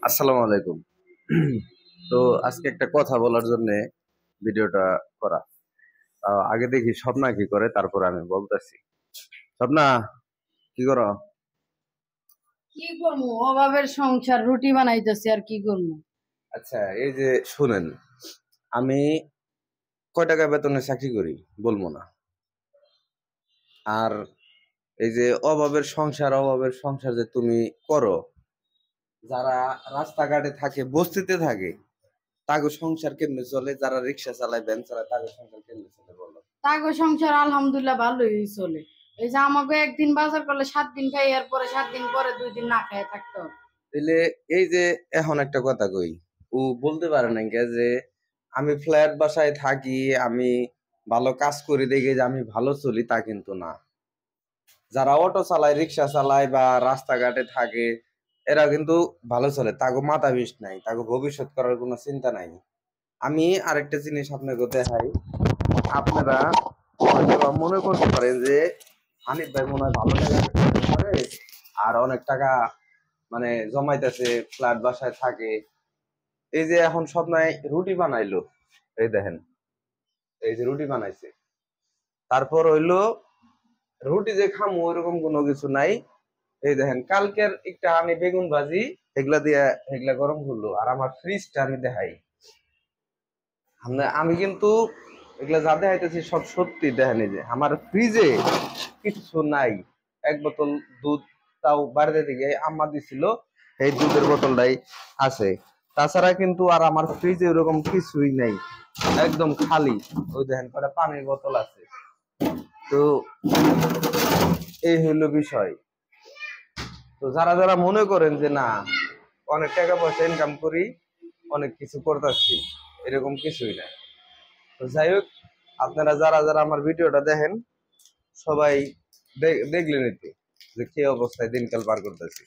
আসসালামু আলাইকুম। তো আজকে একটা কথা বলার জন্য ভিডিওটা করা। আগে দেখি স্বপ্না কি করে, তারপর আমি বলতেছি। স্বপ্না, কি করো? কি করবো? অভাবের সংসার, রুটি বানাইতেছি আর কি করবো। আচ্ছা, এই যে শুনেন, আমি কয় টাকা বেতনে চাকরি করি বলবো না। আর এই যে অভাবের সংসার যে তুমি করো, যারা রাস্তাঘাটে থাকে, বস্তিতে থাকে, তাগো সংসার কেমনে চলে? যারা রিক্সা চালায়, ভ্যান চালায়, তাগো সংসার কেমনে চলে বলো? তাগো সংসার আলহামদুলিল্লাহ ভালোই চলে। এই যে আমাকে একদিন বাজার করলে 7 দিন খাই, এর পরে 7 দিন পরে 2 দিন না খাই থাকতে হবে। তাহলে এই যে এখন একটা কথা কই, ও বলতে পারে না কে যে আমি ফ্ল্যাট বাসায় থাকি, আমি ভালো কাজ করি দেখে যে আমি ভালো চলি, তা কিন্তু না। যারা অটো চালায়, রিক্সা চালায় বা রাস্তাঘাটে থাকে, এরা কিন্তু ভালো চলে, তাকে মাথা বিষ নাই, তাকে ভবিষ্যৎ করার কোনো চিন্তা নাই। আমি আরেকটা জিনিস আপনাকে দেখাই। আপনারা হয়তো মনে করতে পারেন যে হানিফ ভাই মনে হয় ভালো টাকা করে আর অনেক টাকা মানে জমাইতেছে, ফ্ল্যাট বাসায় থাকে। এই যে এখন স্বপ্নায় রুটি বানাইলো, এই দেখেন, এই যে রুটি বানাইছে, তারপর হইলো রুটি যে খামু ওইরকম কোনো কিছু নাই। এই দেখেন, কালকের একটা আমি বেগুন ভাজি এগুলা দিয়ে এগুলা গরম করলো। আর আমার ফ্রিজটা আমি দেখাই, আমি কিন্তু এগুলা যা দেখাইতেছি সব সত্যি। দেখেন, এই যে আমার ফ্রিজে কিছু নাই, এক বোতল দুধ, তাও বাড়িতে থেকে আম্মা দিছিল, এই দুধের বোতলটাই আছে। তাছাড়া কিন্তু আর আমার ফ্রিজে ওরকম কিছুই নেই, একদম খালি। ওই দেখেন কটা পানির বোতল আছে। তো এই হইলো বিষয়। তো যারা যারা মনে করেন যে না, অনেক টাকা পয়সা ইনকাম করি, অনেক কিছু করতেছি, এরকম কিছুই না। তো যাই হোক, আপনারা যারা যারা আমার ভিডিওটা দেখেন, সবাই দেখলেন তো যে কি অবস্থায় দিনকাল পার করতেছি।